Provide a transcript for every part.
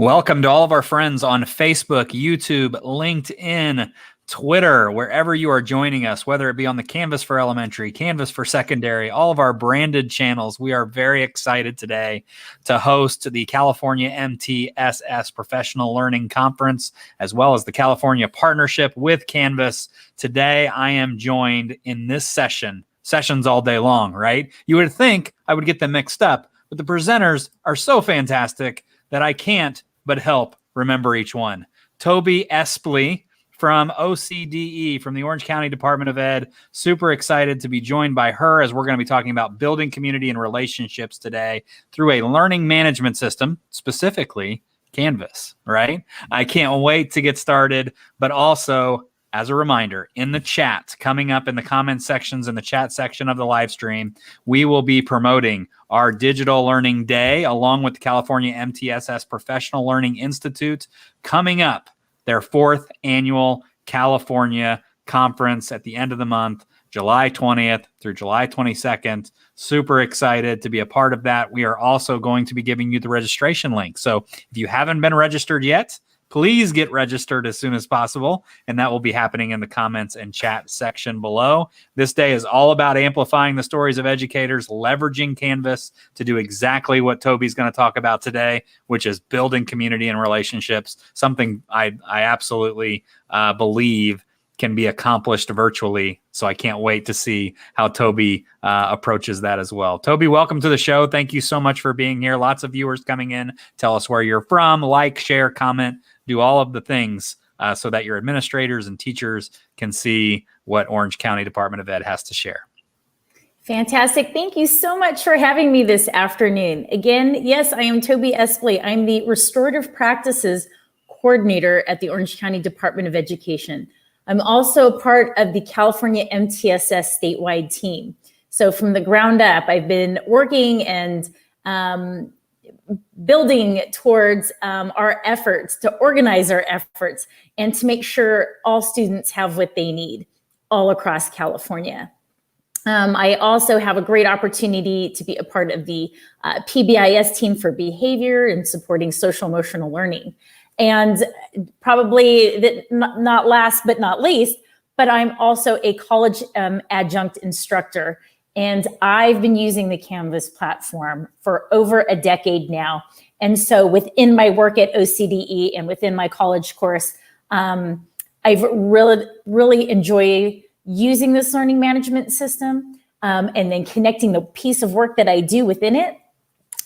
Welcome to all of our friends on Facebook, YouTube, LinkedIn, Twitter, wherever you are joining us, whether it be on the Canvas for Elementary, Canvas for Secondary, all of our branded channels. We are very excited today to host the California MTSS Professional Learning Conference, as well as the California partnership with Canvas. Today, I am joined in this sessions all day long, right? You would think I would get them mixed up, but the presenters are so fantastic that I can't but help remember each one. Toby Espley from OCDE, from the Orange County Department of Ed. Super excited to be joined by her as we're going to be talking about building community and relationships today through a learning management system, specifically Canvas, right? I can't wait to get started, but also, as a reminder, in the chat, coming up in the comment sections in the chat section of the live stream, we will be promoting our Digital Learning Day along with the California MTSS Professional Learning Institute coming up, their 4th annual California conference at the end of the month, July 20th through July 22nd. Super excited to be a part of that. We are also going to be giving you the registration link. So if you haven't been registered yet, please get registered as soon as possible, and that will be happening in the comments and chat section below. This day is all about amplifying the stories of educators, leveraging Canvas to do exactly what Toby's going to talk about today, which is building community and relationships, something I absolutely believe can be accomplished virtually. So I can't wait to see how Toby approaches that as well. Toby, welcome to the show. Thank you so much for being here. Lots of viewers coming in. Tell us where you're from, like, share, comment, do all of the things so that your administrators and teachers can see what Orange County Department of Ed has to share. Fantastic. Thank you so much for having me this afternoon. Again, yes, I am Toby Espley. I'm the Restorative Practices Coordinator at the Orange County Department of Education. I'm also a part of the California MTSS statewide team. So from the ground up, I've been working and building towards our efforts to organize our efforts and to make sure all students have what they need all across California. I also have a great opportunity to be a part of the PBIS team for behavior and supporting social emotional learning. And probably not last but not least, but I'm also a college adjunct instructor. And I've been using the Canvas platform for over a decade now. And so within my work at OCDE and within my college course, I've really enjoyed using this learning management system and then connecting the piece of work that I do within it.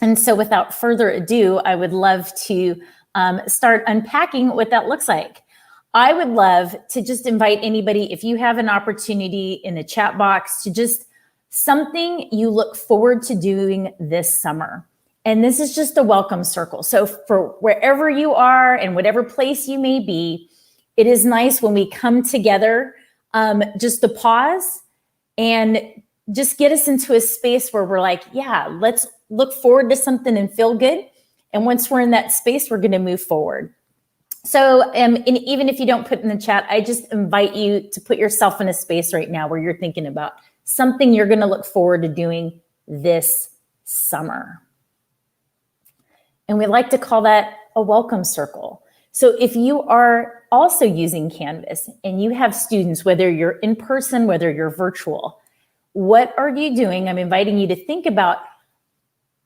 And so without further ado, I would love to start unpacking what that looks like. I would love to just invite anybody, if you have an opportunity in the chat box, to just something you look forward to doing this summer. And this is just a welcome circle. So for wherever you are and whatever place you may be, it is nice when we come together just to pause and just get us into a space where we're like, yeah, let's look forward to something and feel good. And once we're in that space, we're going to move forward. So and even if you don't put in the chat, I just invite you to put yourself in a space right now where you're thinking about something you're going to look forward to doing this summer. And we like to call that a welcome circle. So if you are also using Canvas and you have students, whether you're in person, whether you're virtual, what are you doing? I'm inviting you to think about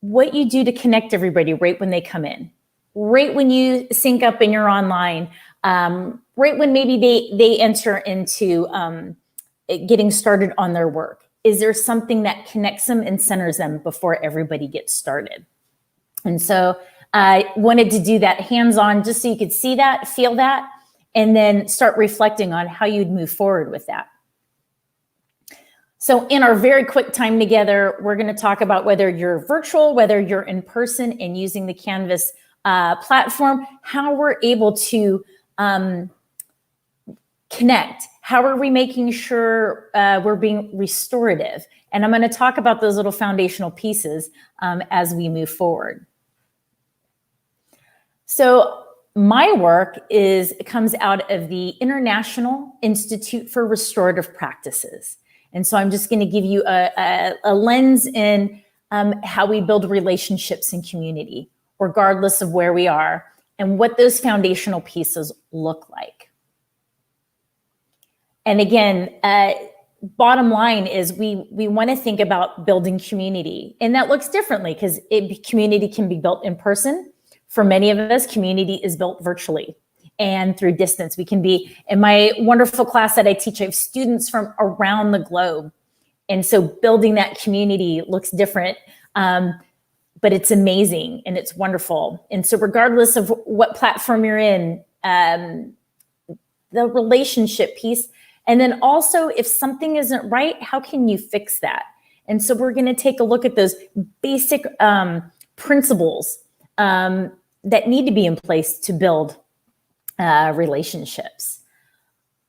what you do to connect everybody right when they come in, right when you sync up and you're online, right when maybe they enter into getting started on their work. Is there something that connects them and centers them before everybody gets started? And so I wanted to do that hands-on just so you could see that, feel that, and then start reflecting on how you'd move forward with that. So in our very quick time together, we're going to talk about whether you're virtual, whether you're in person and using the Canvas platform, how we're able to connect. How are we making sure we're being restorative? And I'm going to talk about those little foundational pieces as we move forward. So my work comes out of the International Institute for Restorative Practices. And so I'm just going to give you a lens in how we build relationships in community, regardless of where we are. and what those foundational pieces look like. And again, bottom line is we want to think about building community, and that looks differently because community can be built in person. For many of us, community is built virtually and through distance. We can be, in my wonderful class that I teach, I have students from around the globe. And so building that community looks different, but it's amazing and it's wonderful. And so regardless of what platform you're in, the relationship piece, and then also if something isn't right, how can you fix that? And so we're gonna take a look at those basic principles that need to be in place to build relationships.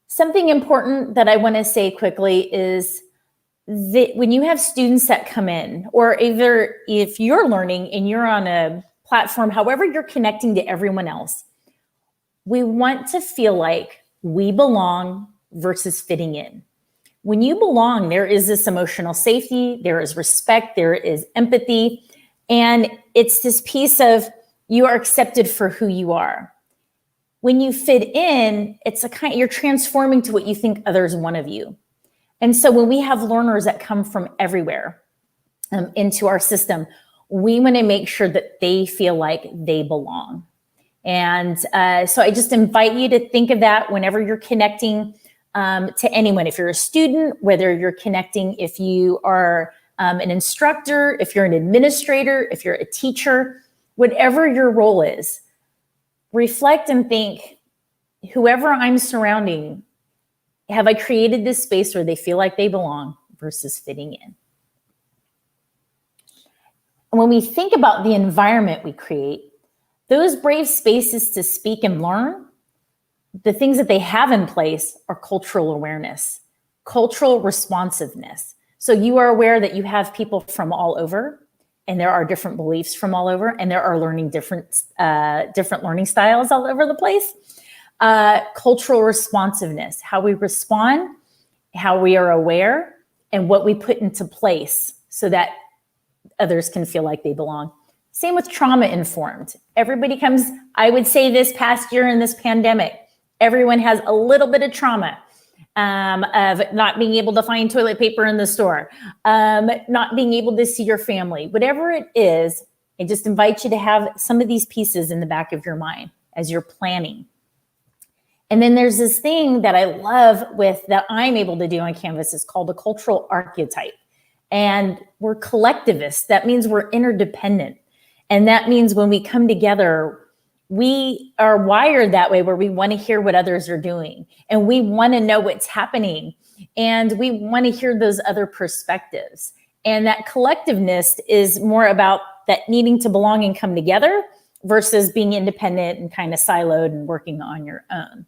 Something important that I wanna say quickly is that when you have students that come in, or either if you're learning and you're on a platform, however you're connecting to everyone else, we want to feel like we belong versus fitting in. When you belong, there is this emotional safety, there is respect, there is empathy, and it's this piece of you are accepted for who you are. When you fit in, it's you're transforming to what you think others want of you. And so when we have learners that come from everywhere into our system, we want to make sure that they feel like they belong. And so I just invite you to think of that whenever you're connecting to anyone. If you're a student, whether you're connecting, if you are an instructor, if you're an administrator, if you're a teacher, whatever your role is, reflect and think, whoever I'm surrounding, have I created this space where they feel like they belong versus fitting in? And when we think about the environment we create, those brave spaces to speak and learn, the things that they have in place are cultural awareness, cultural responsiveness. So you are aware that you have people from all over, and there are different beliefs from all over, and there are learning different learning styles all over the place. Cultural responsiveness, how we respond, how we are aware, and what we put into place so that others can feel like they belong. Same with trauma informed. Everybody comes, I would say this past year in this pandemic, everyone has a little bit of trauma of not being able to find toilet paper in the store, not being able to see your family, whatever it is. I just invite you to have some of these pieces in the back of your mind as you're planning. And then there's this thing that I love that I'm able to do on Canvas. It's called a cultural archetype. And we're collectivists. That means we're interdependent. And that means when we come together, we are wired that way, where we want to hear what others are doing. And we want to know what's happening. And we want to hear those other perspectives. And that collectiveness is more about that needing to belong and come together versus being independent and kind of siloed and working on your own.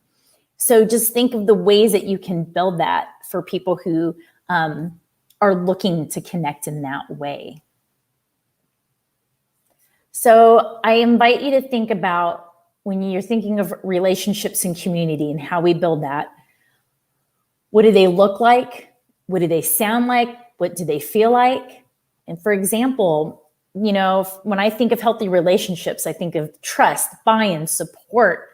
So just think of the ways that you can build that for people who are looking to connect in that way. So I invite you to think about, when you're thinking of relationships and community and how we build that, what do they look like? What do they sound like? What do they feel like? And for example, you know, when I think of healthy relationships, I think of trust, buy-in, support,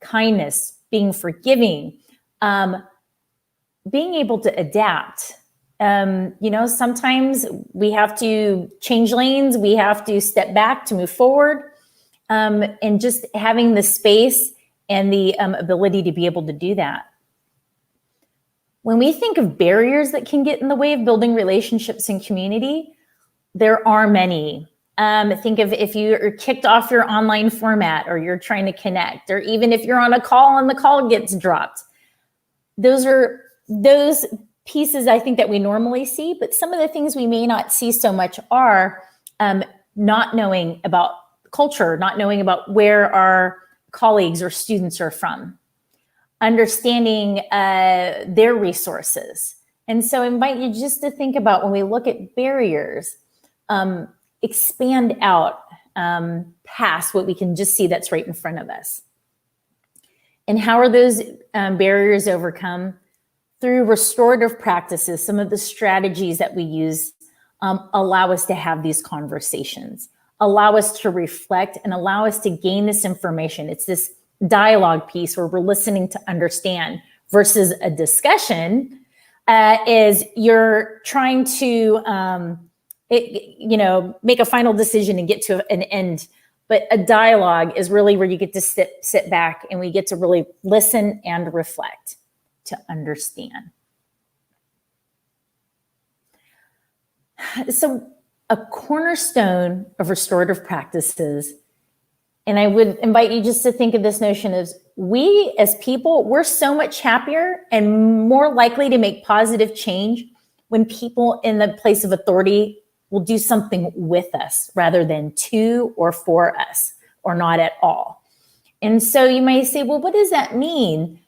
kindness, being forgiving, being able to adapt. You know, sometimes we have to change lanes, we have to step back to move forward, and just having the space and the ability to be able to do that. When we think of barriers that can get in the way of building relationships and community, there are many. Think of if you're kicked off your online format, or you're trying to connect, or even if you're on a call and the call gets dropped. Those pieces I think that we normally see, but some of the things we may not see so much are not knowing about culture, not knowing about where our colleagues or students are from, understanding their resources. And so I invite you just to think about, when we look at barriers, expand out past what we can just see that's right in front of us. And how are those barriers overcome? Through restorative practices. Some of the strategies that we use allow us to have these conversations, allow us to reflect and allow us to gain this information. It's this dialogue piece where we're listening to understand versus a discussion is you're trying to make a final decision and get to an end. But a dialogue is really where you get to sit back and we get to really listen and reflect to understand. So a cornerstone of restorative practices, and I would invite you just to think of this notion as we as people, we're so much happier and more likely to make positive change when people in the place of authority will do something with us rather than to or for us or not at all. And so you might say, well, what does that mean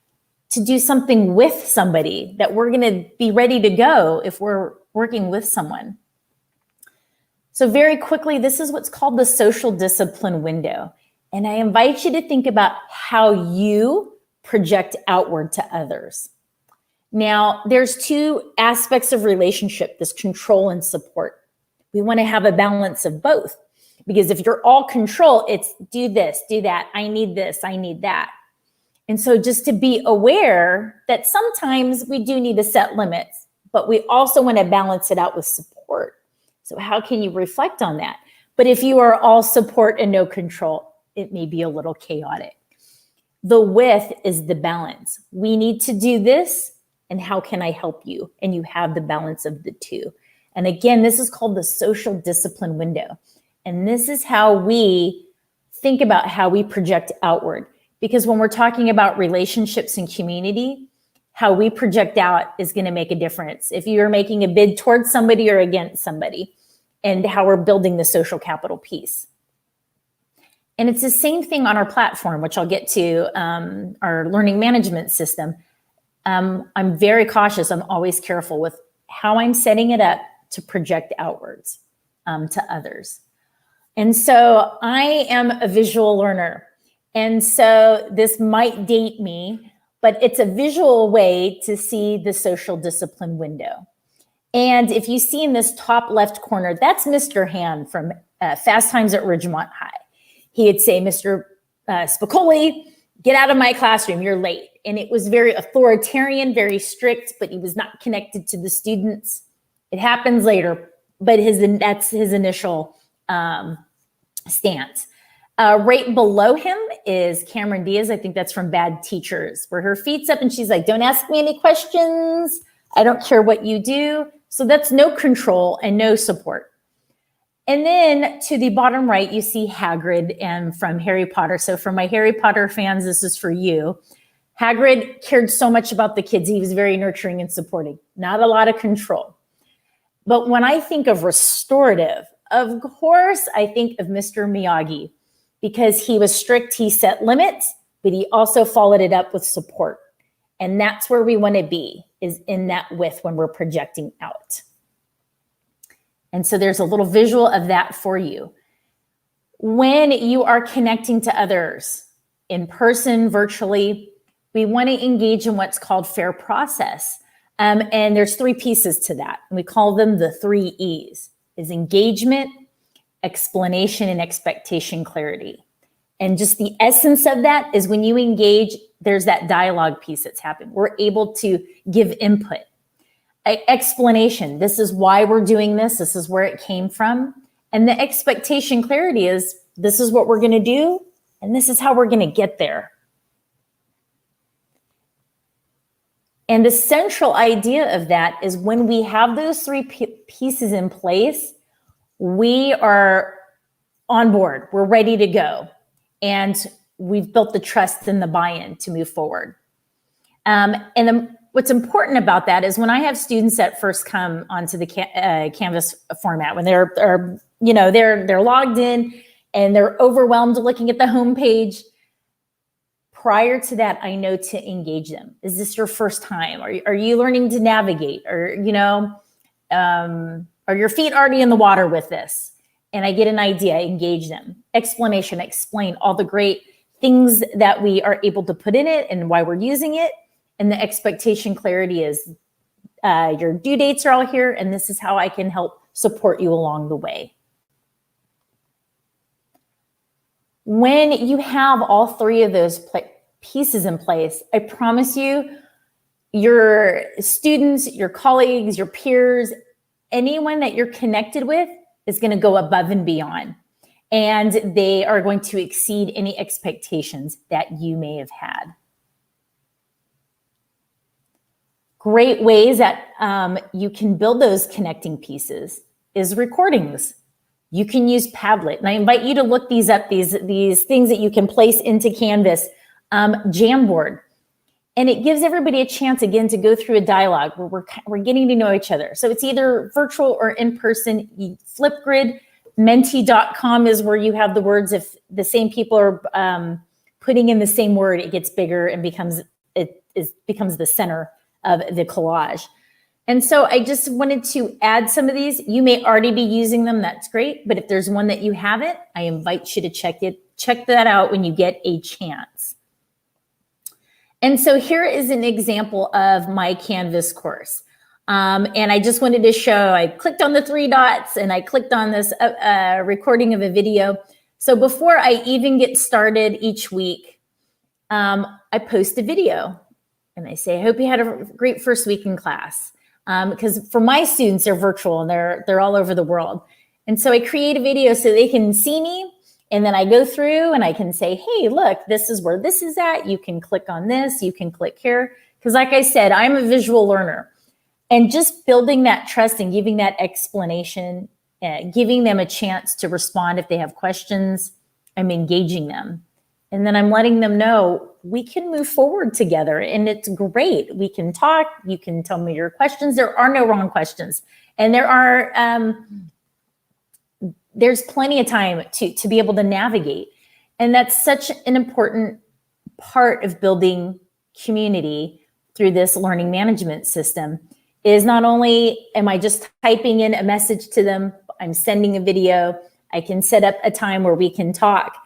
to do something with somebody, that we're going to be ready to go if we're working with someone? So very quickly, this is what's called the social discipline window. And I invite you to think about how you project outward to others. Now, there's two aspects of relationship, this control and support. We want to have a balance of both, because if you're all control, it's do this, do that, I need this, I need that. And so just to be aware that sometimes we do need to set limits, but we also want to balance it out with support. So how can you reflect on that? But if you are all support and no control, it may be a little chaotic. The with is the balance. We need to do this, and how can I help you? And you have the balance of the two. And again, this is called the social discipline window. And this is how we think about how we project outward. Because when we're talking about relationships and community, how we project out is going to make a difference. If you're making a bid towards somebody or against somebody, and how we're building the social capital piece. And it's the same thing on our platform, which I'll get to, our learning management system. I'm very cautious. I'm always careful with how I'm setting it up to project outwards to others. And so I am a visual learner. And so this might date me, but it's a visual way to see the social discipline window. And if you see in this top left corner, that's Mr. Hand from Fast Times at Ridgemont High. He'd say, Mr. Spicoli, get out of my classroom, you're late. And it was very authoritarian, very strict, but he was not connected to the students. It happens later, but that's his initial stance. Right below him is Cameron Diaz. I think that's from Bad Teachers, where her feet's up and she's like, don't ask me any questions. I don't care what you do. So that's no control and no support. And then to the bottom right, you see Hagrid and from Harry Potter. So for my Harry Potter fans, this is for you. Hagrid cared so much about the kids. He was very nurturing and supporting, not a lot of control. But when I think of restorative, of course, I think of Mr. Miyagi, because he was strict, he set limits, but he also followed it up with support. And that's where we want to be, is in that with when we're projecting out. And so there's a little visual of that for you. When you are connecting to others in person, virtually, we want to engage in what's called fair process. And there's three pieces to that. And we call them the 3 E's, is engagement, explanation, and expectation clarity. And just the essence of that is when you engage, there's that dialogue piece that's happened. We're able to give input. Explanation, this is why we're doing this. This is where it came from. And the expectation clarity is this is what we're going to do, and this is how we're going to get there. And the central idea of that is when we have those 3 pieces in place, we are on board. We're ready to go. And we've built the trust and the buy-in to move forward. What's important about that is when I have students that first come onto the Canvas format, when they're logged in and they're overwhelmed looking at the homepage. Prior to that, I know to engage them. Is this your first time? Are you learning to navigate? Or are your feet already in the water with this? And I get an idea, engage them. Explanation, explain all the great things that we are able to put in it and why we're using it. And the expectation clarity is your due dates are all here, and this is how I can help support you along the way. When you have all three of those pieces in place, I promise you, your students, your colleagues, your peers, anyone that you're connected with is going to go above and beyond. And they are going to exceed any expectations that you may have had. Great ways that you can build those connecting pieces is recordings. You can use Padlet, and I invite you to look these up, these things that you can place into Canvas. Jamboard, and it gives everybody a chance again to go through a dialogue where we're getting to know each other. So it's either virtual or in person. Flipgrid, Menti.com is where you have the words. If the same people are putting in the same word, it gets bigger and becomes the center of the collage. And so I just wanted to add some of these. You may already be using them. That's great. But if there's one that you haven't, I invite you to check that out when you get a chance. And so here is an example of my Canvas course. And I just wanted to show, I clicked on the 3 dots and I clicked on this recording of a video. So before I even get started each week, I post a video and I say, I hope you had a great first week in class. Because for my students, they're virtual and they're all over the world. And so I create a video so they can see me. And then I go through and I can say, hey, look, this is where this is at. You can click on this. You can click here. Because like I said, I'm a visual learner. And just building that trust and giving that explanation, giving them a chance to respond if they have questions, I'm engaging them. And then I'm letting them know we can move forward together and it's great. We can talk. You can tell me your questions. There are no wrong questions. And there's plenty of time to be able to navigate. And that's such an important part of building community through this learning management system is not only am I just typing in a message to them, I'm sending a video. I can set up a time where we can talk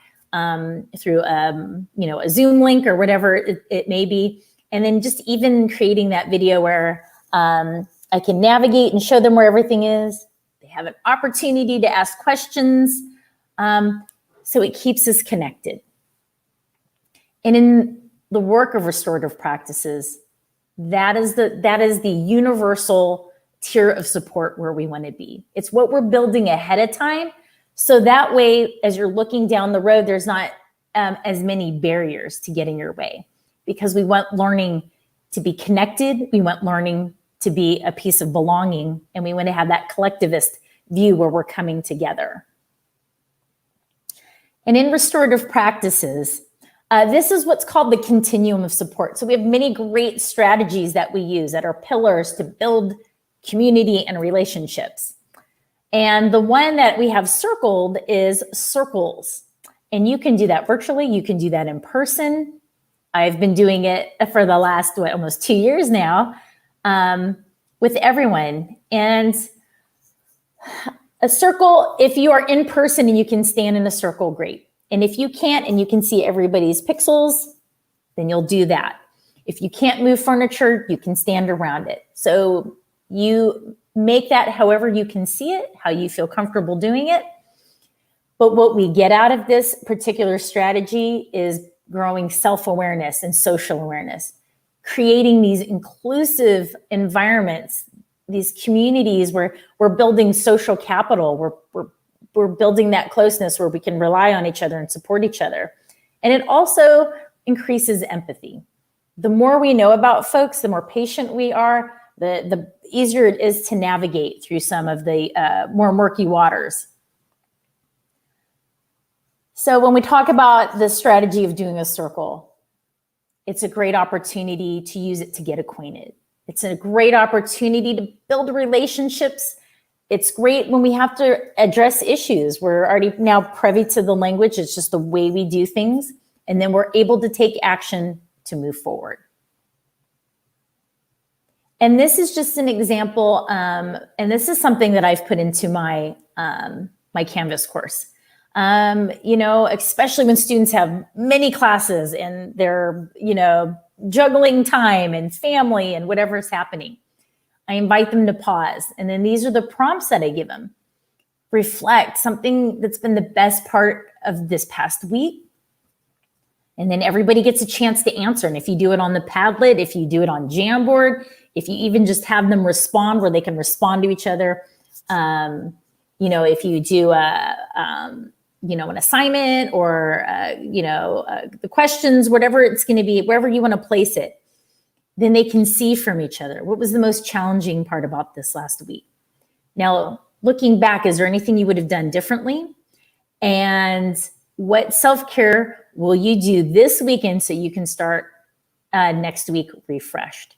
through a Zoom link or whatever it may be. And then just even creating that video where I can navigate and show them where everything is. They have an opportunity to ask questions. So it keeps us connected. And in the work of restorative practices, that is the universal tier of support where we want to be. It's what we're building ahead of time. So that way, as you're looking down the road, there's not as many barriers to get in your way, because we want learning to be connected. We want learning to be a piece of belonging, and we want to have that collectivist view where we're coming together. And in restorative practices, this is what's called the continuum of support. So we have many great strategies that we use that are pillars to build community and relationships. And the one that we have circled is circles. And you can do that virtually. You can do that in person. I've been doing it for the last, almost 2 years now with everyone. And a circle, if you are in person and you can stand in a circle, great. And if you can't and you can see everybody's pixels, then you'll do that. If you can't move furniture, you can stand around it. So you make that however you can see it, how you feel comfortable doing it. But what we get out of this particular strategy is growing self-awareness and social awareness, creating these inclusive environments, these communities where we're building social capital, we're building that closeness where we can rely on each other and support each other. And it also increases empathy. The more we know about folks, the more patient we are, the easier it is to navigate through some of the more murky waters. So when we talk about the strategy of doing a circle, it's a great opportunity to use it to get acquainted. It's a great opportunity to build relationships. It's great when we have to address issues. We're already now privy to the language. It's just the way we do things. And then we're able to take action to move forward. And this is just an example. And this is something that I've put into my Canvas course. Especially when students have many classes and they're, juggling time and family and whatever's happening. I invite them to pause. And then these are the prompts that I give them. Reflect. Something that's been the best part of this past week. And then everybody gets a chance to answer. And if you do it on the Padlet, if you do it on Jamboard, if you even just have them respond where they can respond to each other, if you do an assignment or, the questions, whatever it's going to be, wherever you want to place it, then they can see from each other. What was the most challenging part about this last week? Now, looking back, is there anything you would have done differently? And what self-care will you do this weekend so you can start next week refreshed?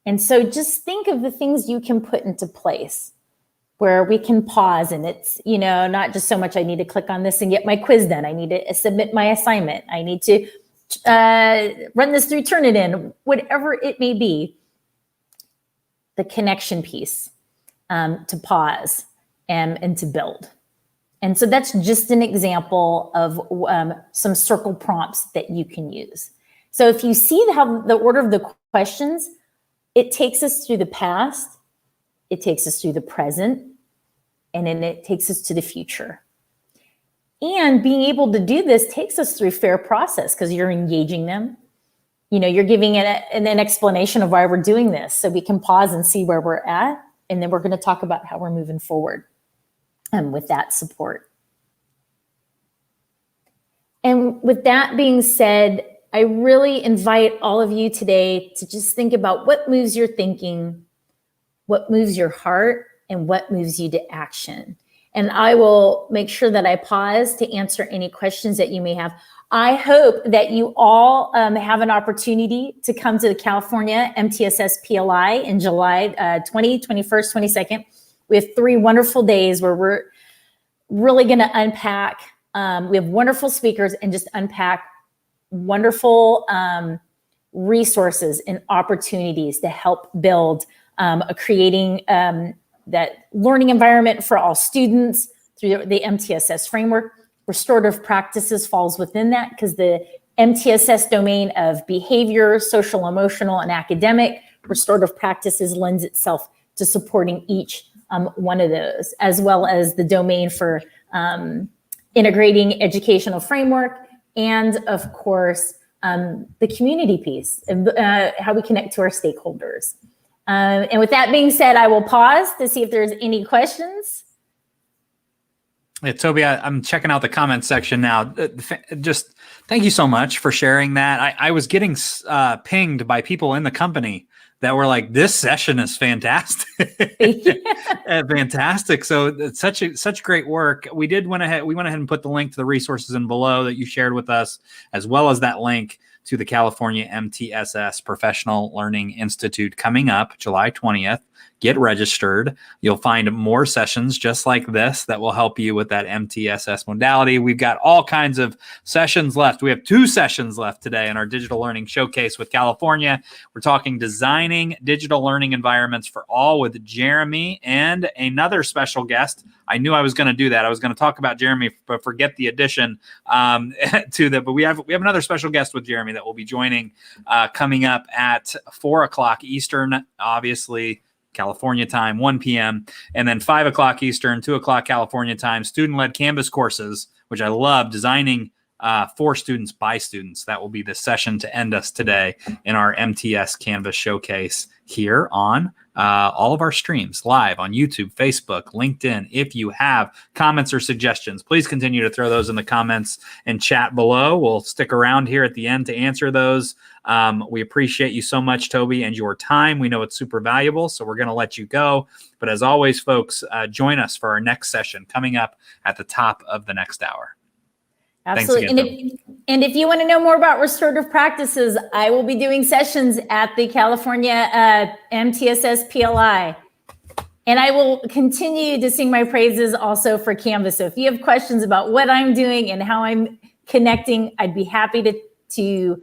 And so just think of the things you can put into place where we can pause, and it's, not just so much I need to click on this and get my quiz done. I need to submit my assignment. I need to run this through Turnitin, whatever it may be. The connection piece, to pause and to build. And so that's just an example of some circle prompts that you can use. So if you see how the order of the questions, it takes us through the past, it takes us through the present, and then it takes us to the future. And being able to do this takes us through fair process because you're engaging them. You're giving an explanation of why we're doing this so we can pause and see where we're at. And then we're going to talk about how we're moving forward with that support. And with that being said, I really invite all of you today to just think about what moves your thinking, what moves your heart, and what moves you to action. And I will make sure that I pause to answer any questions that you may have. I hope that you all have an opportunity to come to the California MTSS PLI in July 20, 21st, 22nd. We have 3 wonderful days where we're really going to unpack. We have wonderful speakers and just unpack wonderful resources and opportunities to help build creating that learning environment for all students through the MTSS framework. Restorative practices falls within that because the MTSS domain of behavior, social, emotional, and academic, restorative practices lends itself to supporting each one of those, as well as the domain for integrating educational framework, and of course, the community piece, how we connect to our stakeholders. And with that being said, I will pause to see if there's any questions. Yeah, Toby, I'm checking out the comments section now. Just thank you so much for sharing that. I was getting pinged by people in the company that were like, "This session is fantastic, fantastic." So it's such great work. We went ahead and put the link to the resources in below that you shared with us, as well as that link to the California MTSS Professional Learning Institute coming up July 20th. Get registered. You'll find more sessions just like this that will help you with that MTSS modality. We've got all kinds of sessions left. We have 2 sessions left today in our digital learning showcase with California. We're talking designing digital learning environments for all with Jeremy and another special guest. I knew I was going to do that. I was going to talk about Jeremy, but forget the addition to that. But we have another special guest with Jeremy that will be joining coming up at 4:00 Eastern, obviously California time, 1 p.m. And then 5 o'clock Eastern, 2 o'clock California time, student-led Canvas courses, which I love, designing for students by students. That will be the session to end us today in our MTS Canvas showcase here on all of our streams live on YouTube, Facebook, LinkedIn. If you have comments or suggestions, please continue to throw those in the comments and chat below. We'll stick around here at the end to answer those. We appreciate you so much, Toby, and your time. We know it's super valuable, so we're going to let you go. But as always, folks, join us for our next session coming up at the top of the next hour. Absolutely. And if you want to know more about restorative practices, I will be doing sessions at the California MTSS PLI. And I will continue to sing my praises also for Canvas. So if you have questions about what I'm doing and how I'm connecting, I'd be happy to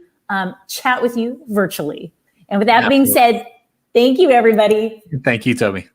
chat with you virtually. And with that being said, thank you, everybody. Thank you, Toby.